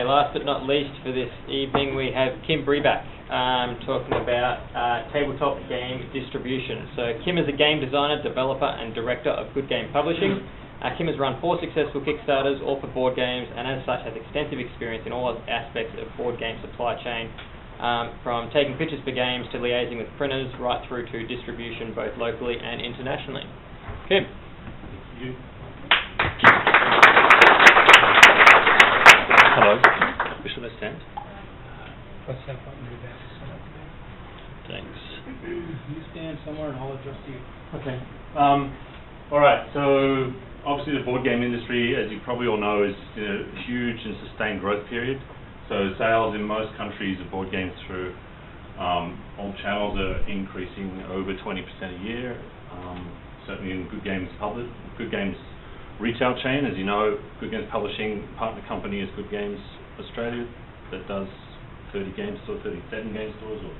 Okay, last but not least for this evening, we have Kim Brebach talking about tabletop game distribution. So Kim is a game designer, developer and director of Good Game Publishing. Kim has run 4 successful Kickstarters, all for board games, and as such has extensive experience in all aspects of board game supply chain, from taking pictures for games to liaising with printers, right through to distribution both locally and internationally. Kim. Thank you. Hello. Should I stand? Press that button to that. Thanks. You stand somewhere and I'll adjust you. Okay. All right. So obviously the board game industry, as you probably all know, is in a huge and sustained growth period. So sales in most countries of board games through all channels are increasing over 20% a year. Certainly in Good Games retail chain, as you know, Good Games Publishing partner company is Good Games Australia, that does 30 game stores, 37 game stores, or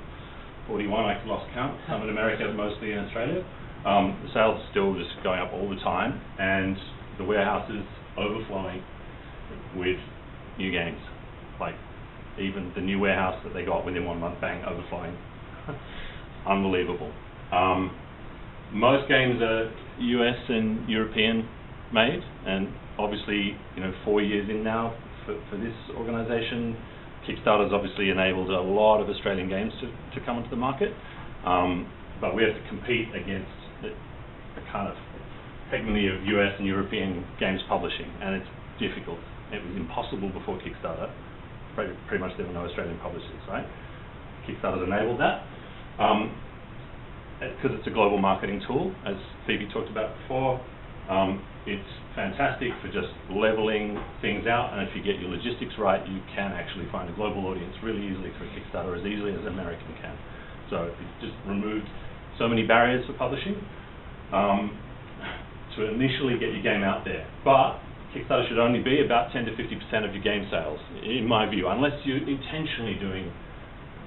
41, I lost count, some in America, mostly in Australia. The sales are still just going up all the time, and the warehouse is overflowing with new games. Like, even the new warehouse that they got within 1 month, bang, overflowing. Unbelievable. Most games are US and European made, and obviously, 4 years in now for this organisation, Kickstarter's obviously enabled a lot of Australian games to come into the market, but we have to compete against the kind of hegemony of US and European games publishing, and it's difficult. It was impossible before Kickstarter. Pretty much there were no Australian publishers, right? Kickstarter's enabled that. Because it's a global marketing tool, as Phoebe talked about before. It's fantastic for just leveling things out, and if you get your logistics right, you can actually find a global audience really easily through Kickstarter, as easily as an American can. So it just removed so many barriers for publishing to initially get your game out there. But Kickstarter should only be about 10 to 50% of your game sales, in my view, unless you're intentionally doing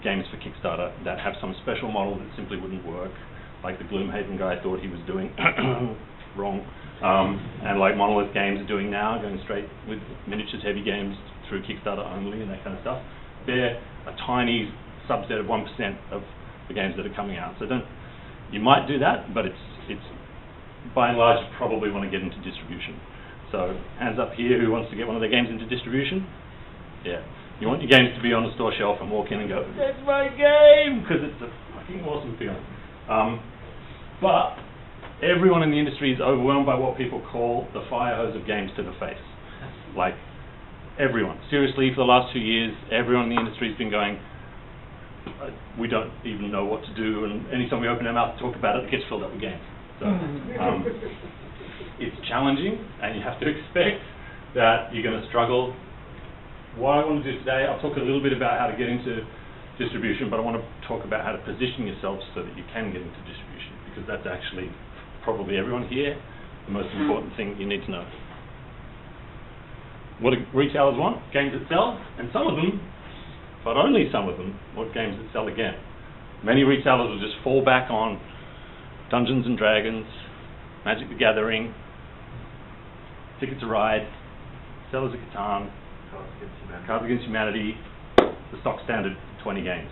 games for Kickstarter that have some special model that simply wouldn't work, like the Gloomhaven guy thought he was doing. Wrong. And like Monolith Games are doing now, going straight with miniatures heavy games through Kickstarter only and that kind of stuff. They're a tiny subset of 1% of the games that are coming out. So you might do that, but it's by and large you probably want to get into distribution. So hands up here, who wants to get one of their games into distribution? Yeah. You want your games to be on the store shelf and walk in and go, that's my game, because it's a fucking awesome feeling. But everyone in the industry is overwhelmed by what people call the fire hose of games to the face. Like, everyone. Seriously, for the last 2 years, everyone in the industry has been going, we don't even know what to do, and anytime we open our mouth to talk about it, it gets filled up with games. So, it's challenging, and you have to expect that you're going to struggle. What I want to do today, I'll talk a little bit about how to get into distribution, but I want to talk about how to position yourself so that you can get into distribution, because that's actually probably everyone here the most important thing you need to know. What do retailers want? Games that sell, and some of them, but only some of them, want games that sell again. Many retailers will just fall back on Dungeons and Dragons, Magic the Gathering, Ticket to Ride, Settlers of Catan, Cards Against Humanity, the stock standard 20 games.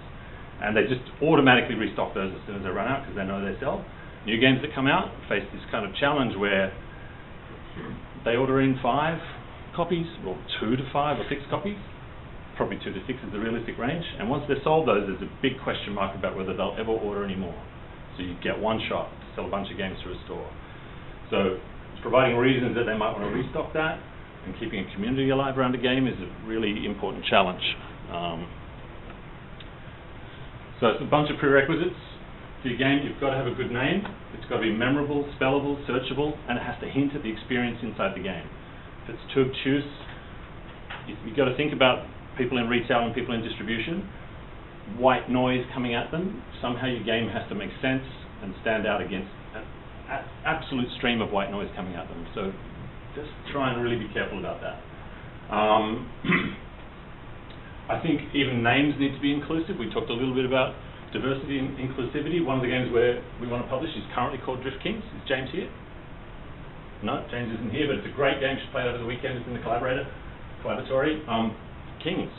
And they just automatically restock those as soon as they run out because they know they sell. New games that come out face this kind of challenge where they order in 5 copies, or 2 to 5 or 6 copies. Probably 2 to 6 is the realistic range. And once they're sold those, there's a big question mark about whether they'll ever order any more. So you get one shot to sell a bunch of games through a store. So providing reasons that they might want to restock that and keeping a community alive around a game is a really important challenge. So it's a bunch of prerequisites. For your game, you've got to have a good name. It's got to be memorable, spellable, searchable, and it has to hint at the experience inside the game. If it's too obtuse, you've got to think about people in retail and people in distribution. White noise coming at them. Somehow your game has to make sense and stand out against an absolute stream of white noise coming at them. So just try and really be careful about that. I think even names need to be inclusive. We talked a little bit about diversity and inclusivity. One of the games where we want to publish is currently called Drift Kings. Is James here? No, James isn't here, but it's a great game. She played over the weekend. It's in the collaboratory. Kings.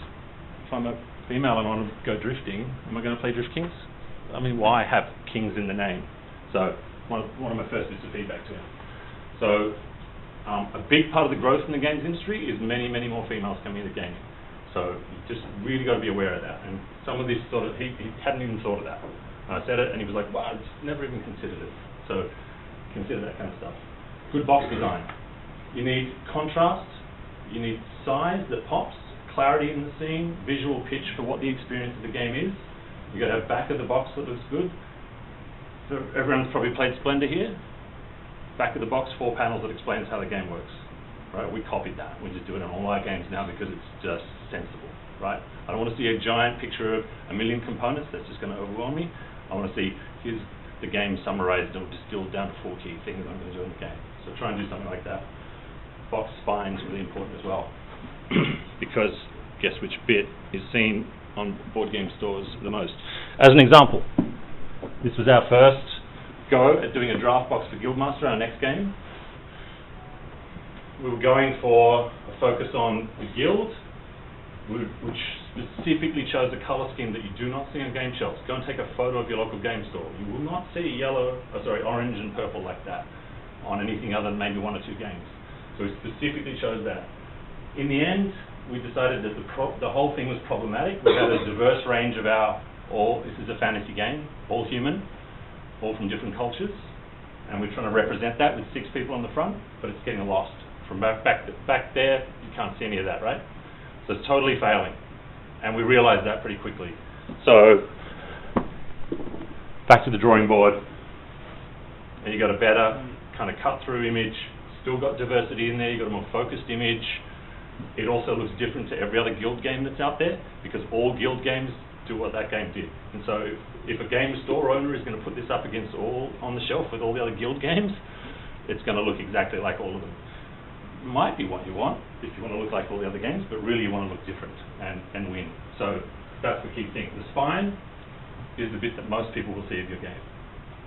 If I'm a female and I want to go drifting, am I going to play Drift Kings? I mean, why have Kings in the name? So one of my first bits of feedback to him. So a big part of the growth in the games industry is many, many more females coming into gaming. So you just really got to be aware of that. And some of this sort of, he hadn't even thought of that. And I said it and he was like, wow, I just never even considered it. So consider that kind of stuff. Good box design. You need contrast, you need size that pops, clarity in the scene, visual pitch for what the experience of the game is. You got to have back of the box that looks good. So everyone's probably played Splendor here. Back of the box, 4 panels that explains how the game works. Right? We copied that. We just do it on all our games now because it's just sensible. Right? I don't want to see a giant picture of a million components. That's just going to overwhelm me. I want to see, here's the game summarized and distilled down to 4 key things I'm going to do in the game. So try and do something like that. Box spine is really important as well. Because guess which bit is seen on board game stores the most. As an example, this was our first go at doing a draft box for Guildmaster, our next game. We were going for a focus on the guild, which specifically chose a colour scheme that you do not see on game shelves. Go and take a photo of your local game store. You will not see orange and purple like that on anything other than maybe 1 or 2 games. So we specifically chose that. In the end, we decided that the whole thing was problematic. We had a diverse range of this is a fantasy game, all human, all from different cultures, and we're trying to represent that with 6 people on the front, but it's getting lost. From back there, you can't see any of that, right? So it's totally failing, and we realized that pretty quickly. So back to the drawing board, and you got a better kind of cut-through image, still got diversity in there, you got a more focused image. It also looks different to every other guild game that's out there, because all guild games do what that game did. And so if a game store owner is going to put this up against all on the shelf with all the other guild games, it's going to look exactly like all of them. Might be what you want, if you want to look like all the other games, but really you want to look different and win. So that's the key thing. The spine is the bit that most people will see of your game.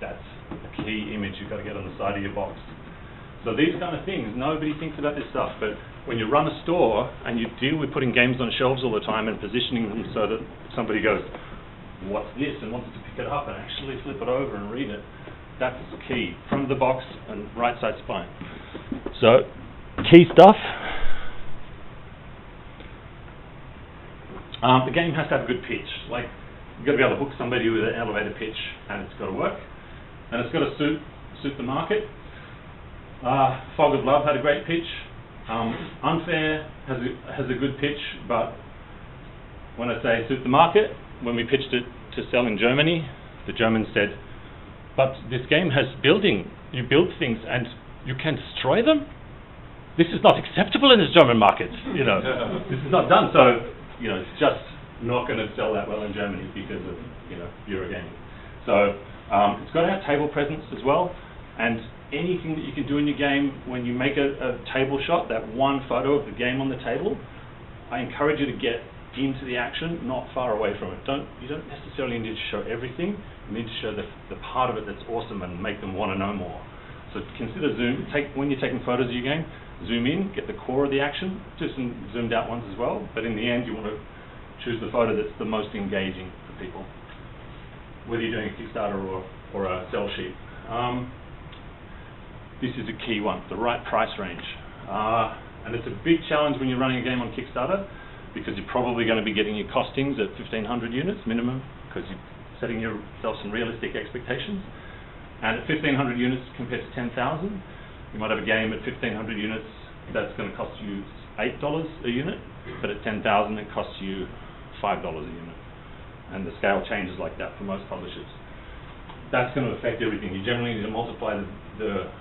That's a key image you've got to get on the side of your box. So these kind of things, nobody thinks about this stuff, but when you run a store and you deal with putting games on shelves all the time and positioning them so that somebody goes, what's this, and wants to pick it up and actually flip it over and read it, that's key. Front of the box and right side spine. So, key stuff. The game has to have a good pitch. Like, you've got to be able to hook somebody with an elevator pitch, and it's got to work. And it's got to suit the market. Fog of Love had a great pitch. Unfair has a good pitch, but when I say suit the market, when we pitched it to sell in Germany, the Germans said, but this game has building. You build things and you can destroy them? This is not acceptable in the German market. You know, this is not done. So, you know, it's just not going to sell that well in Germany because of, you know, Eurogaming. So it's got to have table presence as well. And anything that you can do in your game, when you make a table shot, that one photo of the game on the table, I encourage you to get into the action, not far away from it. You don't necessarily need to show everything. You need to show the part of it that's awesome and make them want to know more. So consider zoom. When you're taking photos of your game, zoom in, get the core of the action, do some zoomed out ones as well, but in the end you want to choose the photo that's the most engaging for people, whether you're doing a Kickstarter or a sell sheet. This is a key one, the right price range. And it's a big challenge when you're running a game on Kickstarter, because you're probably going to be getting your costings at 1,500 units minimum, because you're setting yourself some realistic expectations. And at 1,500 units compared to 10,000, you might have a game at 1,500 units that's going to cost you $8 a unit, but at 10,000 it costs you $5 a unit. And the scale changes like that for most publishers. That's going to affect everything. You generally need to multiply the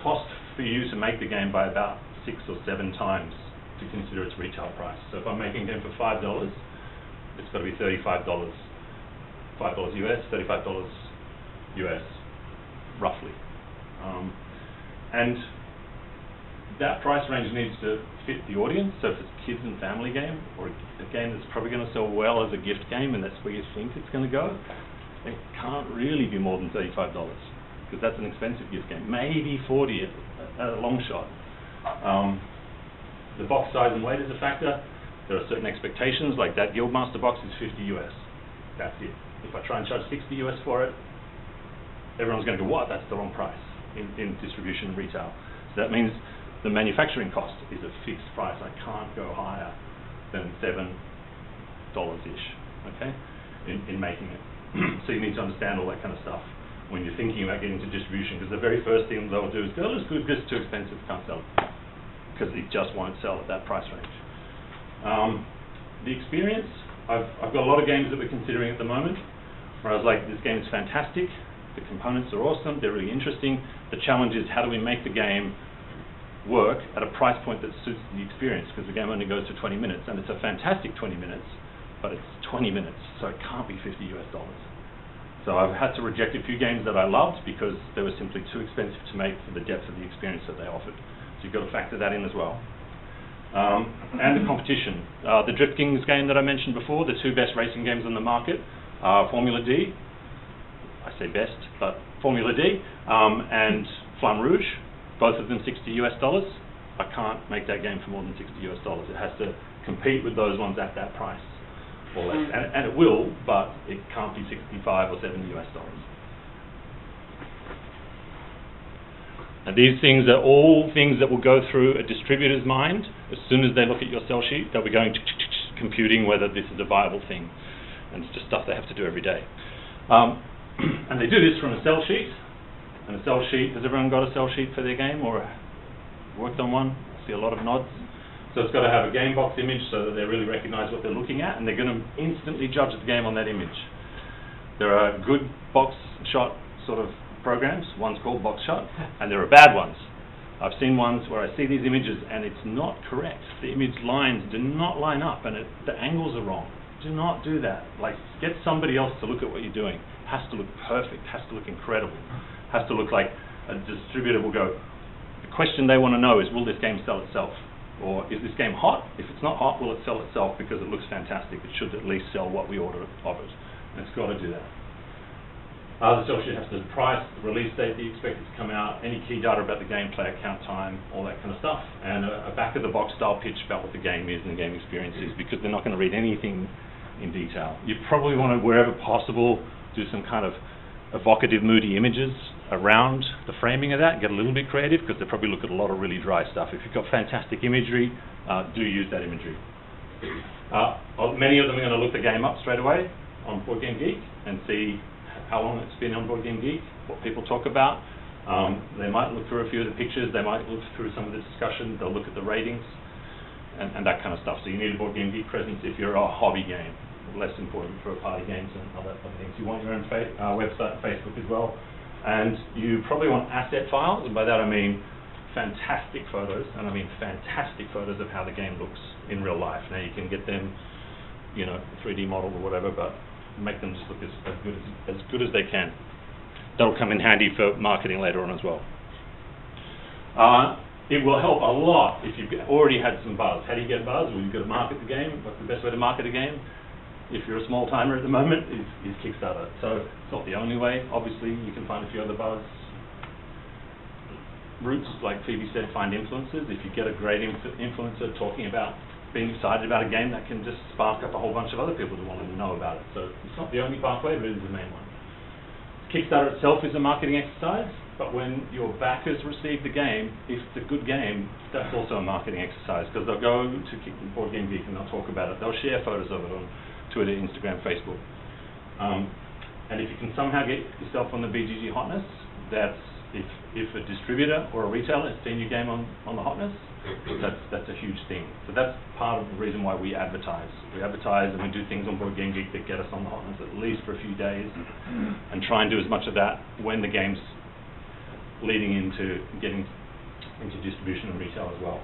cost for you to make the game by about 6 or 7 times to consider its retail price. So if I'm making a game for $5, it's got to be $35. $5 US, $35 US, roughly. And that price range needs to fit the audience. So if it's a kids and family game, or a game that's probably going to sell well as a gift game and that's where you think it's going to go, it can't really be more than $35, because that's an expensive gift game. Maybe 40 at a long shot. The box size and weight is a factor. There are certain expectations, like that Guildmaster box is 50 US. That's it. If I try and charge 60 US for it, everyone's going to go, what? That's the wrong price in distribution and retail. So that means the manufacturing cost is a fixed price. I can't go higher than $7-ish, okay, in making it. So you need to understand all that kind of stuff when you're thinking about getting into distribution, because the very first thing they'll do is go, it's good, it's too expensive, can't sell it, because it just won't sell at that price range. The experience, I've got a lot of games that we're considering at the moment, where I was like, this game is fantastic, the components are awesome, they're really interesting. The challenge is, how do we make the game work at a price point that suits the experience, because the game only goes to 20 minutes, and it's a fantastic 20 minutes, but it's 20 minutes, so it can't be $50 US. So I've had to reject a few games that I loved because they were simply too expensive to make for the depth of the experience that they offered. So you've got to factor that in as well. And the competition. The Drift Kings game that I mentioned before, the two best racing games on the market are Formula D, I say best, but Formula D, and Flamme Rouge, both of them $60 US. I can't make that game for more than $60 US. It has to compete with those ones at that price or less. And it will, but it can't be 65 or 70 US dollars. And these things are all things that will go through a distributor's mind. As soon as they look at your sell sheet, they'll be going computing whether this is a viable thing. And it's just stuff they have to do every day. And they do this from a sell sheet. And a sell sheet, has everyone got a sell sheet for their game or worked on one? I see a lot of nods. So it's got to have a game box image so that they really recognize what they're looking at, and they're going to instantly judge the game on that image. There are good box shot sort of programs, one's called box shot, and there are bad ones. I've seen ones where I see these images and it's not correct. The image lines do not line up and the angles are wrong. Do not do that. Like, get somebody else to look at what you're doing. It has to look perfect, has to look incredible, has to look like a distributor will go, the question they want to know is, will this game sell itself? Or is this game hot? If it's not hot, will it sell itself because it looks fantastic? It should at least sell what we order of it. And it's got to do that. The sell sheet has the price, the release date that you expect it to come out, any key data about the gameplay, count time, all that kind of stuff, and a back-of-the-box style pitch about what the game is and the game experience is, because they're not going to read anything in detail. You probably want to, wherever possible, do some kind of evocative, moody images around the framing of that, get a little bit creative, because they probably look at a lot of really dry stuff. If you've got fantastic imagery, do use that imagery. Many of them are going to look the game up straight away on Board Game Geek and see how long it's been on Board Game Geek, what people talk about. They might look through a few of the pictures, they might look through some of the discussion, they'll look at the ratings, and that kind of stuff. So you need a Board Game Geek presence if you're a hobby game. Less important for party games and other things. You want your own website and Facebook as well. And you probably want asset files, and by that I mean fantastic photos, and I mean fantastic photos of how the game looks in real life. Now you can get them, 3D model or whatever, but make them just look as good as they can. That'll come in handy for marketing later on as well. It will help a lot if you've already had some buzz. How do you get buzz? Well, you've got to market the game. What's the best way to market a game? If you're a small timer at the moment, is Kickstarter. So it's not the only way. Obviously, you can find a few other buzz routes, like Phoebe said, find influencers. If you get a great influencer talking about being excited about a game, that can just spark up a whole bunch of other people who want to know about it. So it's not the only pathway, but it is the main one. Kickstarter itself is a marketing exercise, but when your backers receive the game, if it's a good game, that's also a marketing exercise, because they'll go to Board Game Geek and they'll talk about it. They'll share photos of it on Twitter, Instagram, Facebook. And if you can somehow get yourself on the BGG hotness, that's if a distributor or a retailer has seen your game on the hotness, that's a huge thing. So that's part of the reason why we advertise. We advertise and we do things on Board Game Geek that get us on the hotness at least for a few days, and try and do as much of that when the game's leading into getting into distribution and retail as well.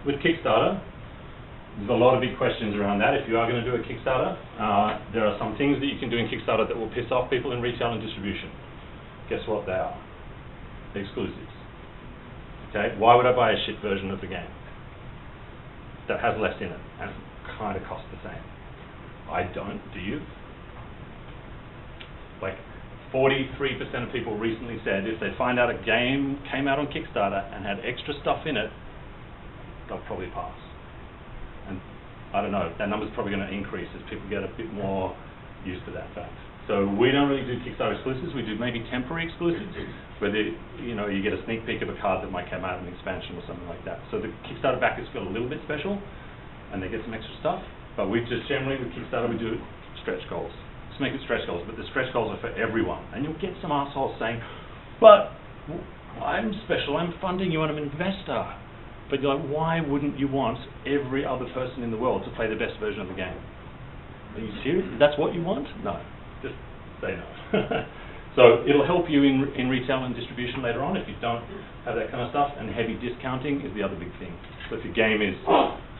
With Kickstarter, there's a lot of big questions around that. If you are going to do a Kickstarter, there are some things that you can do in Kickstarter that will piss off people in retail and distribution. Guess what they are? Exclusives. Okay, why would I buy a shit version of the game that has less in it and kind of costs the same? I don't. Do you? Like 43% of people recently said if they find out a game came out on Kickstarter and had extra stuff in it, they'll probably pass. And I don't know, that number's probably going to increase as people get a bit more used to that fact. So we don't really do Kickstarter exclusives. We do maybe temporary exclusives, where you get a sneak peek of a card that might come out in an expansion or something like that. So the Kickstarter backers feel a little bit special, and they get some extra stuff. But we just generally with Kickstarter we do stretch goals. Just make it stretch goals, but the stretch goals are for everyone. And you'll get some assholes saying, "But I'm special. I'm funding you. I'm an investor." But you're like, why wouldn't you want every other person in the world to play the best version of the game? Are you serious? That's what you want? No. Just say no. So it'll help you in retail and distribution later on if you don't have that kind of stuff, and heavy discounting is the other big thing. So if your game is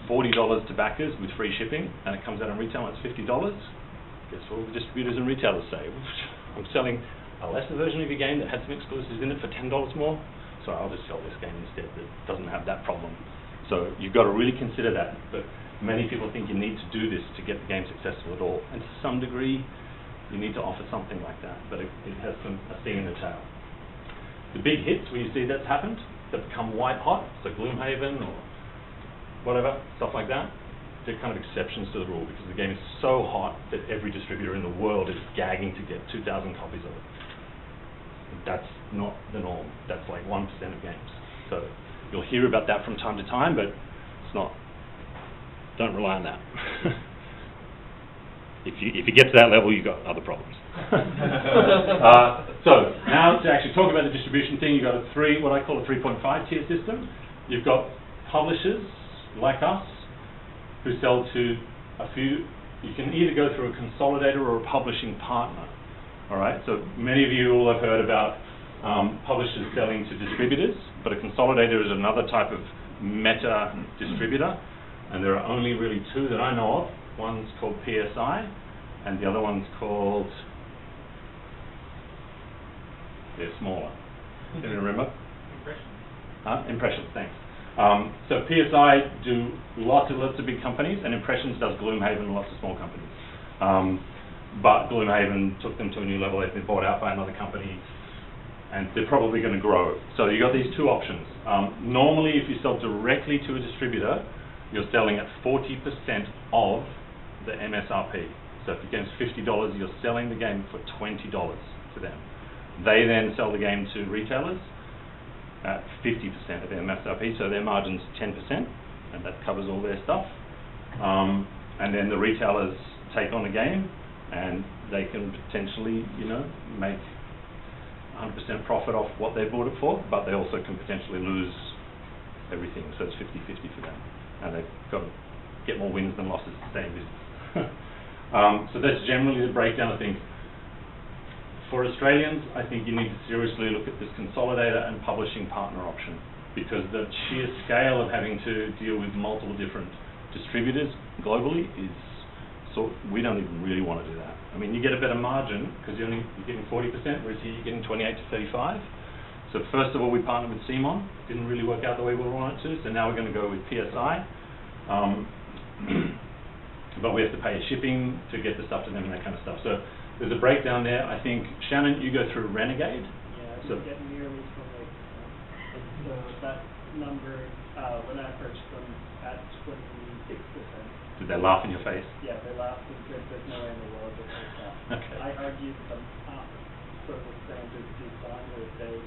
$40 to backers with free shipping and it comes out on retail and it's $50, guess what all the distributors and retailers say? I'm selling a lesser version of your game that had some exclusives in it for $10 more, so I'll just sell this game instead that doesn't have that problem. So you've got to really consider that, but many people think you need to do this to get the game successful at all, and to some degree you need to offer something like that, but it has a sting in the tail. The big hits where you see that's happened, that become white hot, so Gloomhaven or whatever, stuff like that, they're kind of exceptions to the rule because the game is so hot that every distributor in the world is gagging to get 2,000 copies of it. That's not the norm. That's like 1% of games. So you'll hear about that from time to time, but it's not. Don't rely on that. If you get to that level, you've got other problems. So now to actually talk about the distribution thing, you've got what I call a 3.5 tier system. You've got publishers like us who sell to a few. You can either go through a consolidator or a publishing partner. All right. So many of you will have heard about publishers selling to distributors, but a consolidator is another type of meta distributor, and there are only really two that I know of. One's called PSI, and the other one's called, they're smaller. Can you remember? Impressions. Impressions, thanks. So PSI do lots of big companies, and Impressions does Gloomhaven and lots of small companies. But Gloomhaven took them to a new level. They've been bought out by another company, and they're probably going to grow. So you've got these two options. Normally, if you sell directly to a distributor, you're selling at 40% of the MSRP. So if your game's $50, you're selling the game for $20 to them. They then sell the game to retailers at 50% of their MSRP, so their margin's 10%, and that covers all their stuff. And then the retailers take on the game, and they can potentially, make 100% profit off what they bought it for, but they also can potentially lose everything, so it's 50-50 for them. And they've got to get more wins than losses to stay in business. So that's generally the breakdown, I think. For Australians, I think you need to seriously look at this consolidator and publishing partner option, because the sheer scale of having to deal with multiple different distributors globally is, so we don't even really want to do that. I mean, you get a better margin because you're getting 40%, whereas here you're getting 28 to 35. So first of all, we partnered with CMON. Didn't really work out the way we wanted to, so now we're going to go with PSI. But we have to pay shipping to get the stuff to them and that kind of stuff. So there's a breakdown there. I think, Shannon, you go through Renegade. Yeah, so get nearly 28%. So that number, when I purchased them, at 26%. Did they laugh in your face? Yeah, they laughed and said there's no way in the world that there's that. Okay. I argued them up from the standard design with Dave.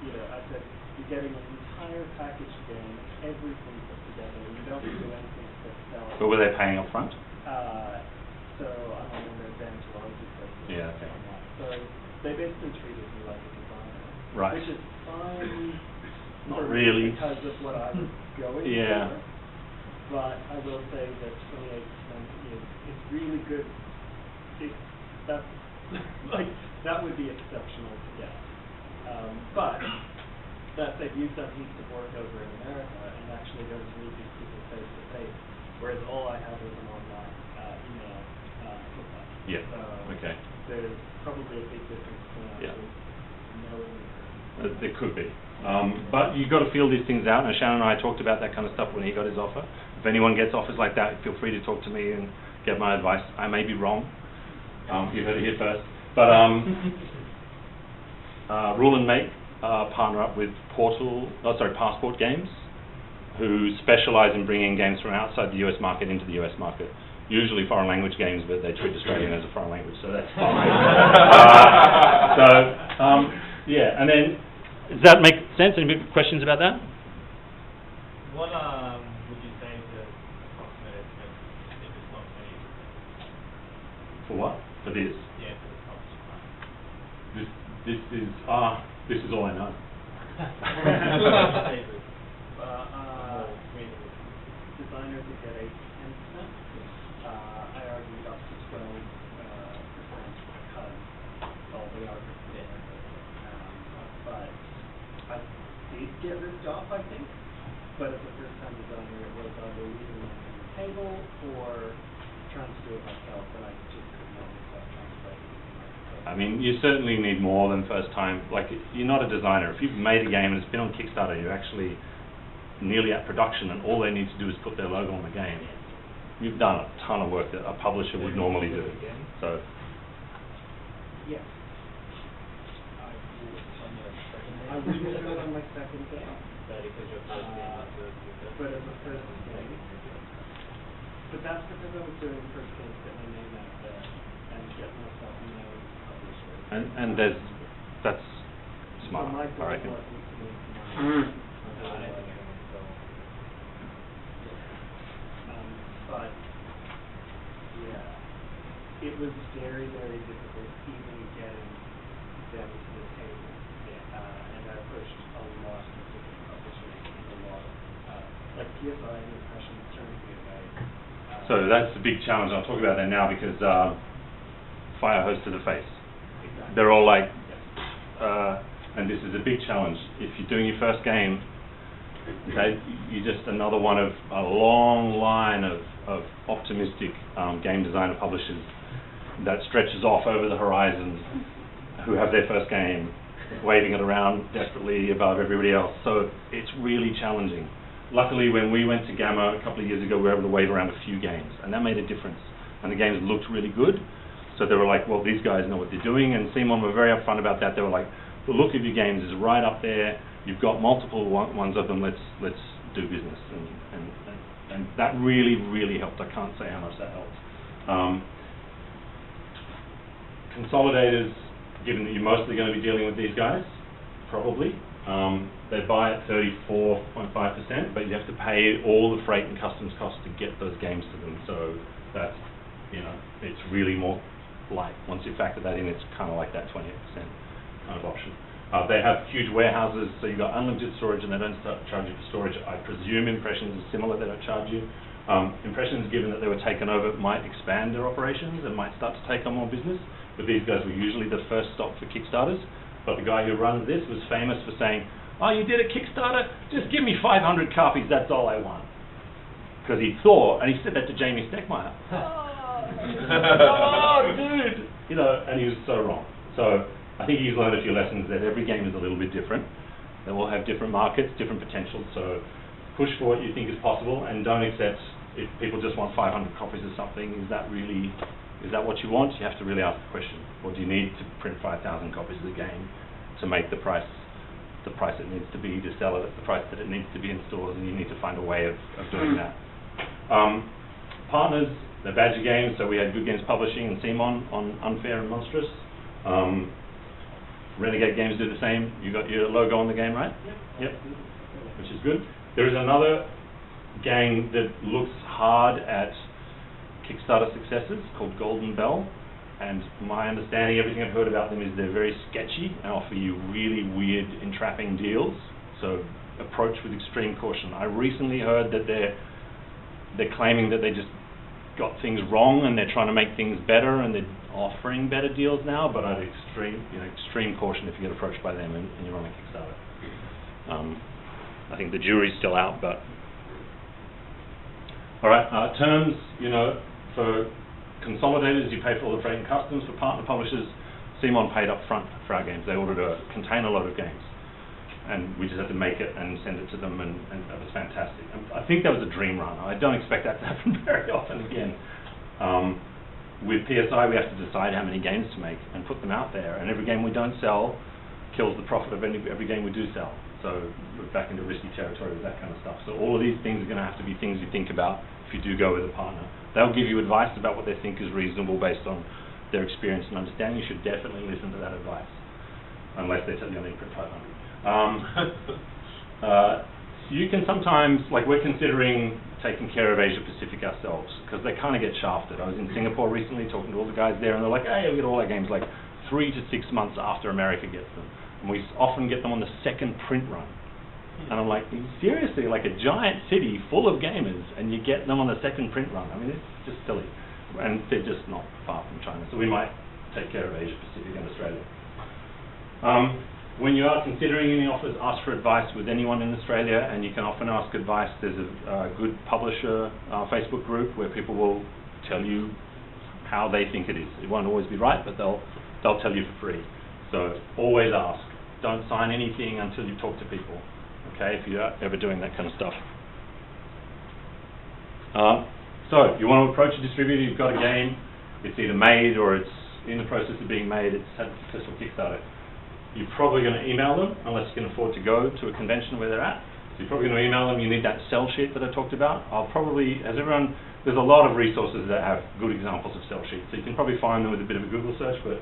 I said, you're getting an entire package game, everything put together, and you don't do anything except sell it. But were they paying up front? So I'm on the advantage royalty process. Yeah, okay. On that. So they basically treated me like a designer. Right. Which is fine. Not really. Because of what I was going Yeah. for. But I will say that 28% is really good. That would be exceptional to get. But that said, you've done heaps of work over in America and actually goes to meet these people face to face, whereas all I have is an online email hookup. Yeah. So okay. There's probably a big difference between actually knowing the person. There could be. But you've got to feel these things out, and Shannon and I talked about that kind of stuff when he got his offer. If anyone gets offers like that, feel free to talk to me and get my advice. I may be wrong. You heard it here first. But Rule and Make partner up with Passport Games, who specialize in bringing games from outside the US market into the US market. Usually foreign language games, but they treat Australian as a foreign language, so that's fine. Yeah, and then, does that make sense? Any questions about that? What would you say is the approximate estimate if it's not finished? For what? For this? Yeah, for the cost. This is all I know. Designers would get 8 to 10%. I argued up to 12% because all the art is there. But I did get ripped off, I think. But as a first-time designer, it was either leaving it on the table or trying to do it myself, and I just couldn't help myself translate it. I mean, you certainly need more than first time. Like, you're not a designer. If you've made a game and it's been on Kickstarter, you're actually nearly at production, and all they need to do is put their logo on the game. You've done a ton of work that a publisher would normally do. So. Yes. I wouldn't do it on my second game. But as a first game. But that's because I was doing first games, get my name out there, and get myself known as a publisher. And that's smart, So my goal I reckon. wasn't to make money. But yeah, it was very, very difficult even getting them to the table. And I pushed a lot of different publishers and a lot of like PSI and Impressions turned me away. So that's the big challenge. I'll talk about that now because fire hose to the face. Exactly. They're all like, and this is a big challenge. If you're doing your first game, you're just another one of a long line of optimistic game designer publishers that stretches off over the horizon, who have their first game, waving it around desperately above everybody else. So it's really challenging. Luckily, when we went to Gamma a couple of years ago, we were able to wave around a few games, and that made a difference. And the games looked really good. So they were like, well, these guys know what they're doing, and Simon were very upfront about that. They were like, the look of your games is right up there. You've got multiple ones of them. Let's do business, and that really, really helped. I can't say how much that helped. Consolidators, given that you're mostly going to be dealing with these guys, probably they buy at 34.5%, but you have to pay all the freight and customs costs to get those games to them. So that's, it's really more light. Once you factor that in, it's kind of like that 28% kind of option. They have huge warehouses, so you've got unlimited storage, and they don't charge you for storage. I presume Impressions is similar, they don't charge you. Impressions, given that they were taken over, might expand their operations and might start to take on more business, but these guys were usually the first stop for Kickstarters. But the guy who runs this was famous for saying, oh, you did a Kickstarter? Just give me 500 copies, that's all I want. Because he thought, and he said that to Jamie Steckmeyer. Oh, dude! And he was so wrong. So I think he's learned a few lessons that every game is a little bit different. They all have different markets, different potentials, so push for what you think is possible, and don't accept if people just want 500 copies of something. Is that what you want? You have to really ask the question. Or do you need to print 5,000 copies of the game to make the price it needs to be, to sell it at the price that it needs to be in stores, and you need to find a way of doing that. Partners, the Badger Games, so we had Good Games Publishing and Simon on Unfair and Monstrous. Renegade Games do the same. You got your logo on the game, right? Yep. Which is good. There is another gang that looks hard at Kickstarter successes called Golden Bell, and my understanding, everything I've heard about them, is they're very sketchy and offer you really weird, entrapping deals. So approach with extreme caution. I recently heard that they're claiming that they just got things wrong and they're trying to make things better and they're offering better deals now, but I'd extreme caution if you get approached by them and you're on a Kickstarter. I think the jury's still out, but all right. Terms, for consolidators, you pay for all the freight and customs. For partner publishers, Simon paid up front for our games. They ordered a container load of games, and we just had to make it and send it to them, and that was fantastic. I think that was a dream run. I don't expect that to happen very often again. With PSI, we have to decide how many games to make and put them out there, and every game we don't sell kills the profit of every game we do sell. So we're back into risky territory with that kind of stuff. So all of these things are going to have to be things you think about if you do go with a partner. They'll give you advice about what they think is reasonable based on their experience and understanding. You should definitely listen to that advice, unless they tell you only print 500. You can sometimes, like we're considering taking care of Asia Pacific ourselves, because they kind of get shafted. I was in Singapore recently talking to all the guys there, and they're like, hey, we get all our games like 3 to 6 months after America gets them. And we often get them on the second print run. And I'm like, seriously, like a giant city full of gamers, and you get them on the second print run. I mean, it's just silly. And they're just not far from China. So we might take care of Asia Pacific and Australia. When you are considering any offers, ask for advice with anyone in Australia, and you can often ask advice. There's a good publisher Facebook group where people will tell you how they think it is. It won't always be right, but they'll tell you for free. So always ask. Don't sign anything until you talk to people, okay, if you're ever doing that kind of stuff. So you want to approach a distributor, you've got a game, it's either made or it's in the process of being made, it's had a successful Kickstarter. You're probably going to email them, unless you can afford to go to a convention where they're at. So you're probably going to email them. You need that sell sheet that I talked about. There's a lot of resources that have good examples of sell sheets. So you can probably find them with a bit of a Google search, but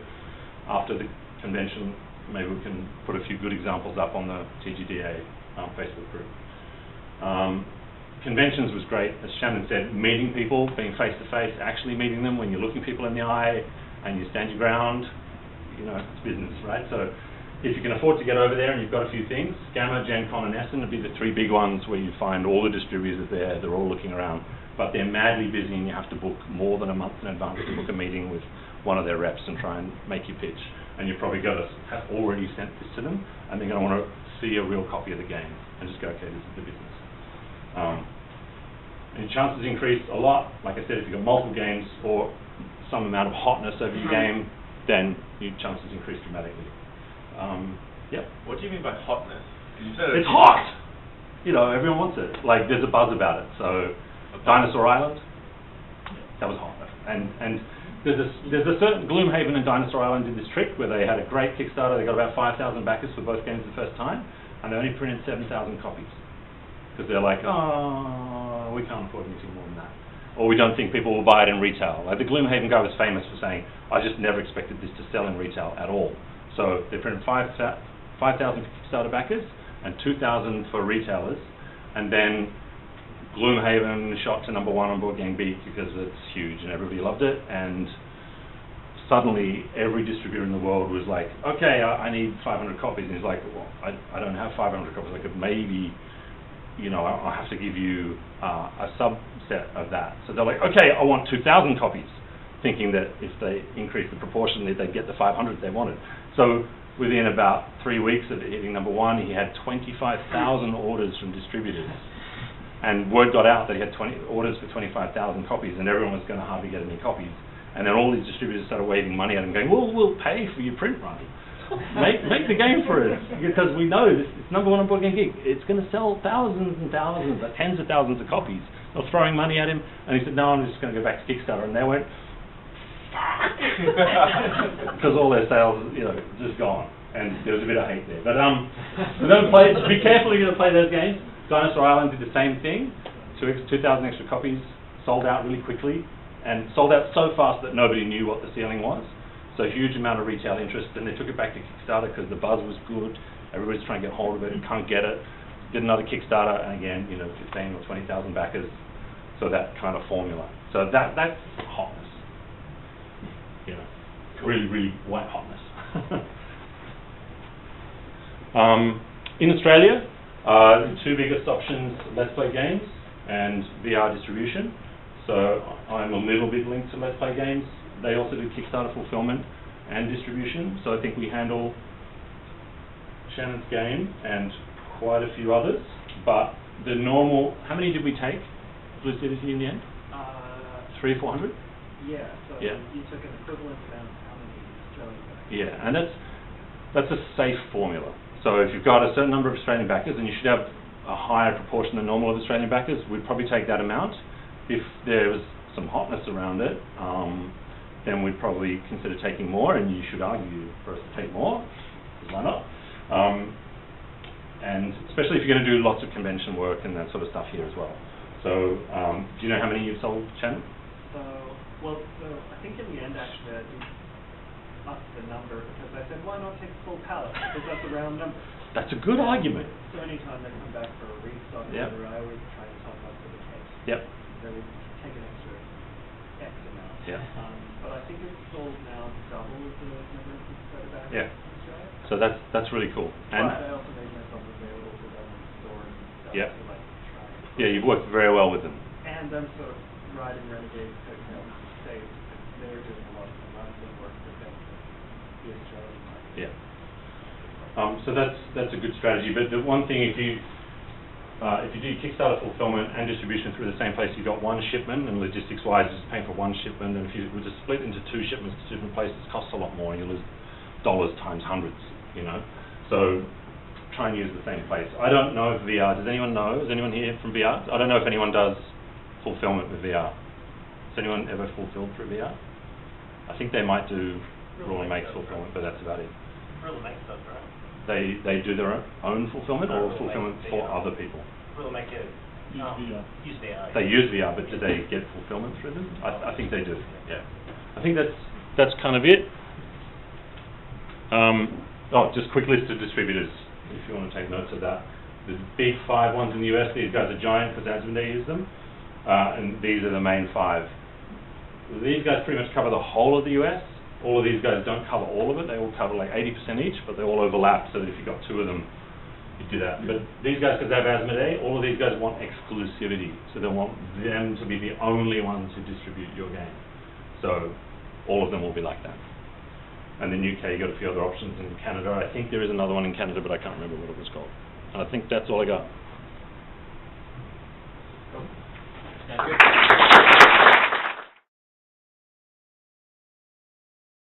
after the convention, maybe we can put a few good examples up on the TGDA Facebook group. Conventions was great, as Shannon said, meeting people, being face-to-face, actually meeting them when you're looking people in the eye and you stand your ground. You know, it's business, right? So if you can afford to get over there and you've got a few things, Gamma, Gen Con, and Essen would be the 3 big ones where you find all the distributors there, they're all looking around, but they're madly busy and you have to book more than a month in advance to book a meeting with one of their reps and try and make your pitch. And you've probably got to have already sent this to them, and they're going to want to see a real copy of the game and just go, okay, this is the business. And your chances increase a lot. Like I said, if you've got multiple games or some amount of hotness over your game, then your chances increase dramatically. Yep. What do you mean by hotness? It's hot! You know, everyone wants it. Like, there's a buzz about it. So, Dinosaur Island, that was hot. And there's a certain Gloomhaven and Dinosaur Island did this trick where they had a great Kickstarter. They got about 5,000 backers for both games the first time, and they only printed 7,000 copies. Because they're like, oh, we can't afford anything more than that. Or we don't think people will buy it in retail. Like the Gloomhaven guy was famous for saying, I just never expected this to sell in retail at all. So they printed 5,000 for Kickstarter backers and 2,000 for retailers. And then Gloomhaven shot to #1 on Board Game Geek because it's huge and everybody loved it. And suddenly every distributor in the world was like, okay, I need 500 copies. And he's like, well, I don't have 500 copies. I could maybe, you know, I'll have to give you a subset of that. So they're like, okay, I want 2,000 copies, thinking that if they increase the proportion, they'd get the 500 they wanted. So within about 3 weeks of it hitting #1, he had 25,000 orders from distributors. And word got out that he had 20 orders for 25,000 copies, and everyone was going to hardly get any copies. And then all these distributors started waving money at him, going, well, we'll pay for your print run. make the game for us, because we know this, it's #1 on Board Game Geek. It's going to sell thousands and thousands, tens of thousands of copies. They're throwing money at him, and he said, no, I'm just going to go back to Kickstarter. And they went, fuck! Because all their sales, you know, just gone. And there was a bit of hate there. But so don't play, be careful if you're going to play those games. Dinosaur Island did the same thing. 2,000 extra copies, sold out really quickly, and sold out so fast that nobody knew what the ceiling was. So a huge amount of retail interest, and they took it back to Kickstarter because the buzz was good. Everybody's trying to get hold of it and can't get it. Did another Kickstarter, and again, you know, 15 or 20,000 backers. So that kind of formula. So that's hotness. You know, really, really white hotness. In Australia, the 2 biggest options, Let's Play Games and VR distribution. So I'm a little bit linked to Let's Play Games. They also do Kickstarter fulfillment and distribution. So I think we handle Shannon's game and quite a few others. But the normal, how many did we take, Blue City, in the end? 300 or 400? Yeah, so yeah. You took an equivalent amount of how many Australian backers? Yeah, and that's a safe formula. So if you've got a certain number of Australian backers, and you should have a higher proportion than normal of Australian backers, we'd probably take that amount. If there was some hotness around it, then we'd probably consider taking more, and you should argue for us to take more, because why not? and especially if you're going to do lots of convention work and that sort of stuff here as well. So, do you know how many you've sold, Shannon? So I think in the end, actually, I did up the number because I said, why not take a full pallet? Because that's a round number. That's a good argument. So anytime they come back for a restock Yep. order, I always try to top up for the case. Yep. So we take an extra X amount. Yeah. But I think it's sold now double the number of pieces that are back Yeah. in Australia. So that's really cool. And But I also made myself available for them in the store and stuff Yep. to like try. yeah, you've worked very well with them. And I'm sort of riding Renegade coattails to say they're doing a lot of the marketing work that benefits the Australian market. Yeah. So that's a good strategy. But the one thing, if you do Kickstarter fulfillment and distribution through the same place, you've got one shipment, and logistics-wise, it's paying for one shipment. And if you were to split into two shipments to different places, it costs a lot more. You lose dollars times hundreds. You know. So try and use the same place. I don't know if VR. Does anyone know? Is anyone here from VR? I don't know if anyone does fulfillment with VR. Has anyone ever fulfilled through VR? I think they might do Rule and Make fulfillment, but that's about it. Rule and Make stuff, right? They do their own fulfillment or fulfillment for other people? Rule and Make it. Use VR. They use VR, but do they get fulfillment through them? I think they do. Yeah. I think that's kind of it. Just quick list of distributors, if you want to take notes of that. The big 5 ones in the US, these guys are giant because Asmodee use them. And these are the main 5. These guys pretty much cover the whole of the US. All of these guys don't cover all of it. They all cover like 80% each, but they all overlap, so that if you've got 2 of them, you do that. But these guys, because they have Asmodee, all of these guys want exclusivity. So they want them to be the only ones who distribute your game. So all of them will be like that. And in UK, you've got a few other options. In Canada, I think there is another one in Canada, but I can't remember what it was called. And I think that's all I got. Sounds good.